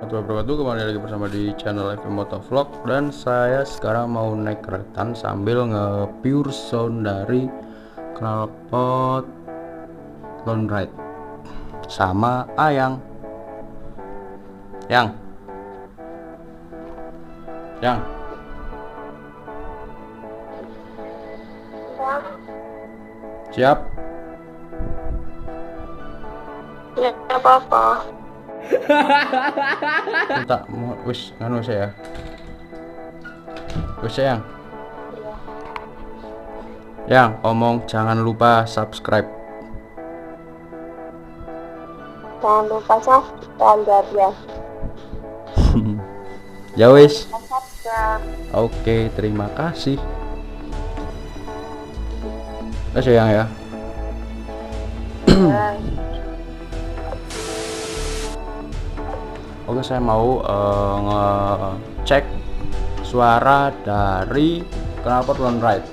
warahmatullahi wabarakatuh. Kembali lagi bersama di channel FV Motovlog. Dan saya sekarang mau naik keretan sambil nge-pure sound dari knalpot Lone Ride sama Ayang. Yang siap? Ya, apa-apa. Tak mau wis nganu saya. Wis sayang. Yang omong jangan lupa subscribe. Jangan lupa dan ya. Ya wis. Subscribe. Oke, terima kasih. Sayang ya. Oke, saya mau ngecek suara dari knalpot Lone Ride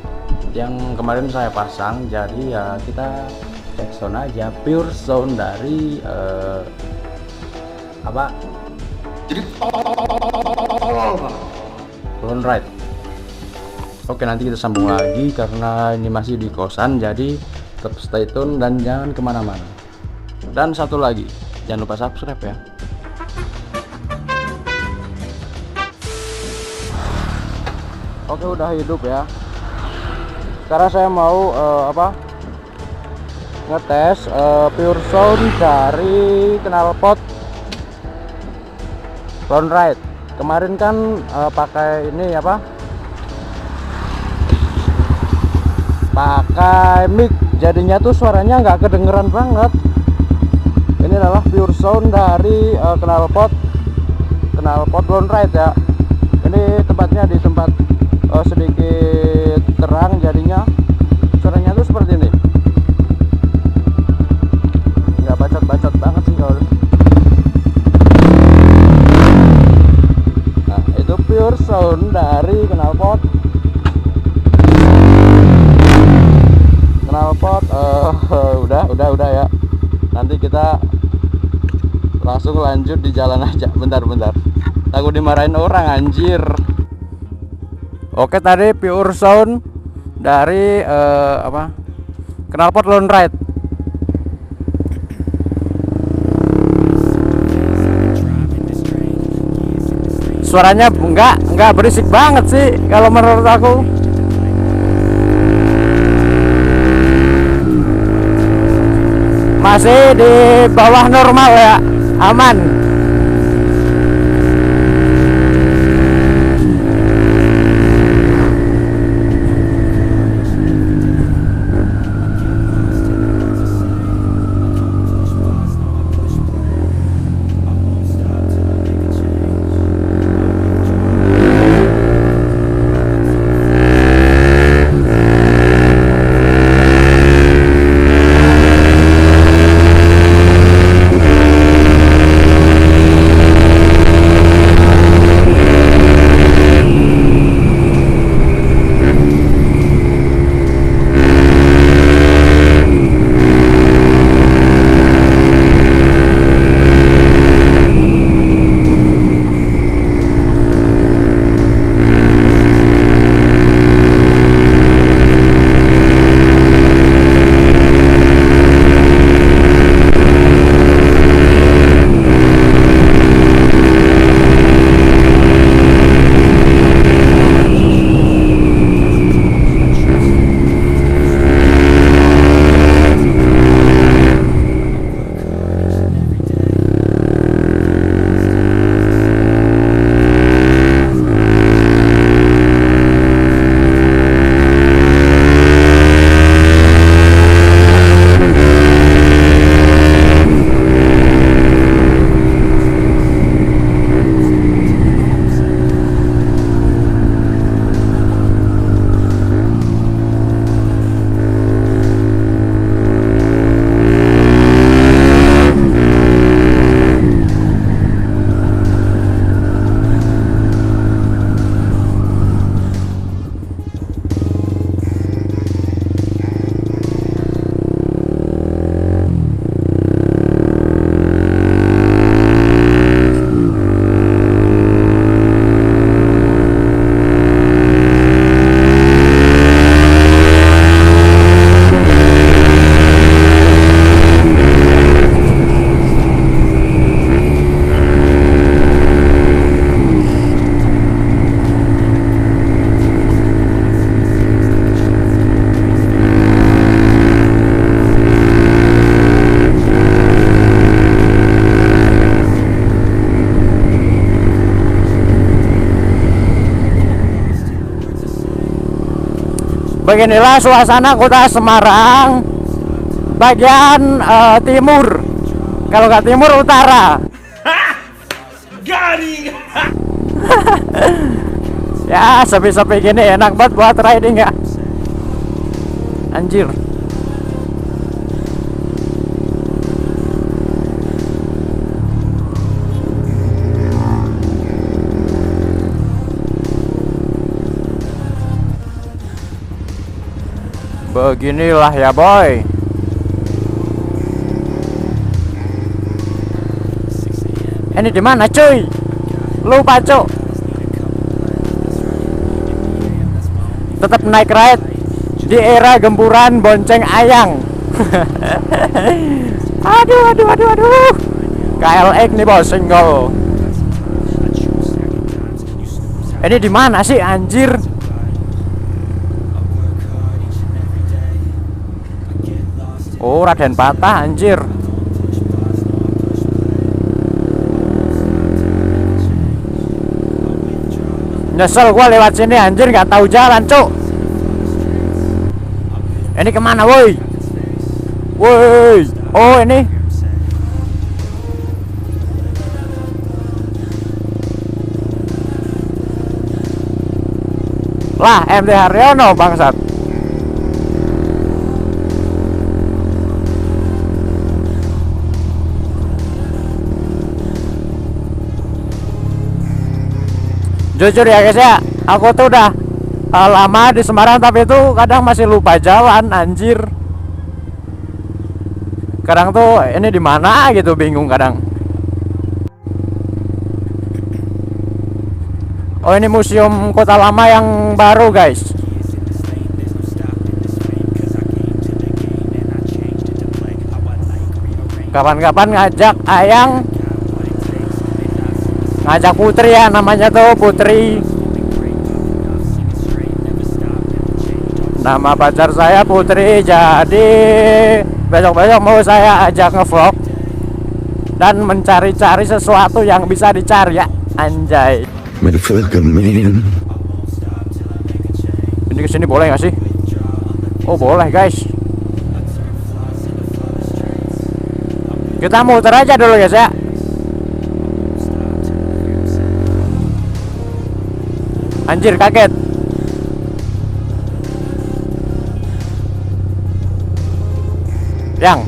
yang kemarin saya pasang. Jadi ya kita cek sound aja, pure sound dari Lone Ride. Oke, nanti kita sambung lagi karena ini masih di kosan, jadi tetap stay tune dan jangan kemana-mana. Dan satu lagi, jangan lupa subscribe ya. Oke, udah hidup ya. Sekarang saya mau ngetes pure sound dari knalpot Lone Ride. Kemarin kan pakai ini pakai mic, jadinya tuh suaranya nggak kedengeran banget. Ini adalah pure sound dari knalpot Lone Ride ya. Ini tempatnya di tempat sedikit terang, jadinya suaranya tuh seperti ini. Nggak bacot-bacot banget sih kalau. Nah, itu pure sound dari knalpot udah ya. Nanti kita langsung lanjut di jalan aja. Bentar, takut dimarahin orang anjir. Oke, tadi pure sound dari knalpot Lone Ride. Suaranya enggak berisik banget sih kalau menurut aku. Masih di bawah normal ya, aman. Beginilah suasana kota Semarang bagian timur. Kalau nggak timur, utara. Garing. Ya, sepi-sepi gini enak banget buat riding ya. Anjir. Beginilah ya boy. Ini di mana cuy? Lupa cuk. Tetap naik ride di era gempuran bonceng ayang. aduh. KLX nih bos, single. Ini di mana sih anjir? Oh, Raden Patah anjir. Nyesel gua lewat sini anjir, nggak tahu jalan cuk. Ini kemana woi? Woi, oh ini. Lah MT Haryono bangsat. Jujur ya guys ya, aku tuh udah lama di Semarang tapi itu kadang masih lupa jalan anjir. Kadang tuh ini di mana gitu, bingung kadang. Oh, ini museum kota lama yang baru guys. Kapan-kapan ngajak Ayang, ngajak Putri ya, namanya tuh Putri. Nama pacar saya Putri, jadi besok-besok mau saya ajak ngevlog dan mencari-cari sesuatu yang bisa dicari ya, anjay. Ini kesini boleh nggak sih? Oh boleh guys. Kita muter aja dulu guys ya. Anjir kaget. Yang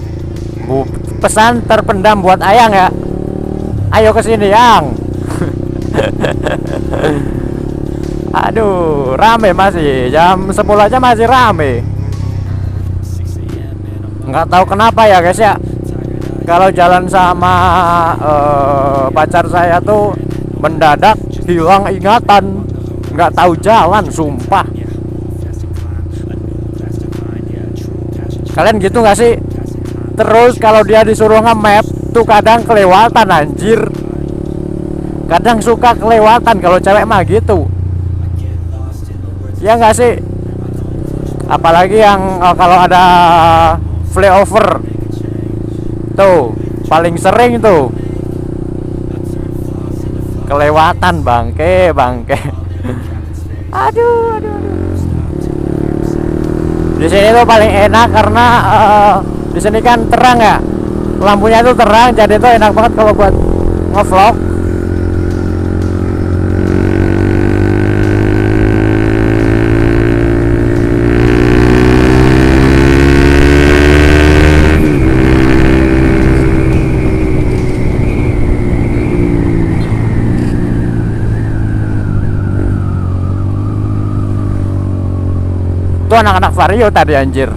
pesan terpendam buat Ayang ya. Ayo ke sini Yang. Aduh, rame masih. Jam 10 aja masih rame. Nggak tahu kenapa ya guys ya. Kalau jalan sama pacar saya tuh mendadak hilang ingatan. Nggak tahu jalan, sumpah. Kalian gitu nggak sih? Terus kalau dia disuruh nge-map tuh kadang kelewatan anjir. Kadang suka kelewatan kalau cewek mah gitu. Ya nggak sih? Apalagi yang kalau ada flyover. Tuh, paling sering tuh kelewatan bangke. Aduh. Di sini tuh paling enak karena di sini kan terang ya, lampunya tuh terang, jadi tuh enak banget kalau buat ngevlog. Tuh anak-anak Vario tadi anjir.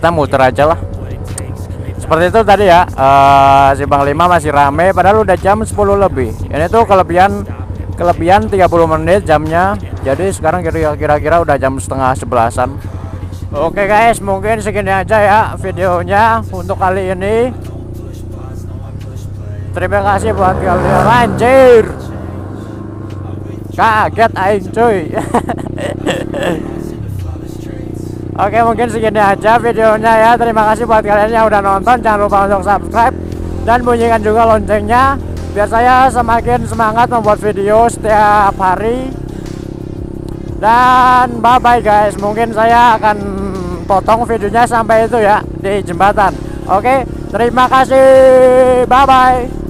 Kita muter aja lah. Seperti itu tadi ya, Simpang 5 masih rame padahal udah jam 10 lebih. Ini tuh kelebihan 30 menit jamnya. Jadi sekarang kira-kira udah jam setengah 11-an. Oke guys, mungkin segini aja ya videonya untuk kali ini. Terima kasih buat kalian. Anjir, kaget aing cuy. Oke, mungkin segini aja videonya ya. Terima kasih buat kalian yang udah nonton. Jangan lupa untuk subscribe dan bunyikan juga loncengnya biar saya semakin semangat membuat video setiap hari. Dan bye bye guys. Mungkin saya akan potong videonya sampai itu ya, di jembatan. Oke, terima kasih. Bye bye.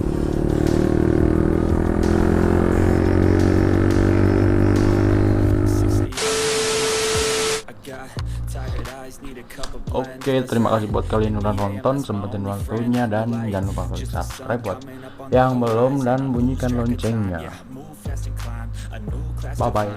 Oke, terima kasih buat kalian yang udah nonton, sempetin waktunya, dan jangan lupa klik subscribe buat yang belum dan bunyikan loncengnya. Bye bye.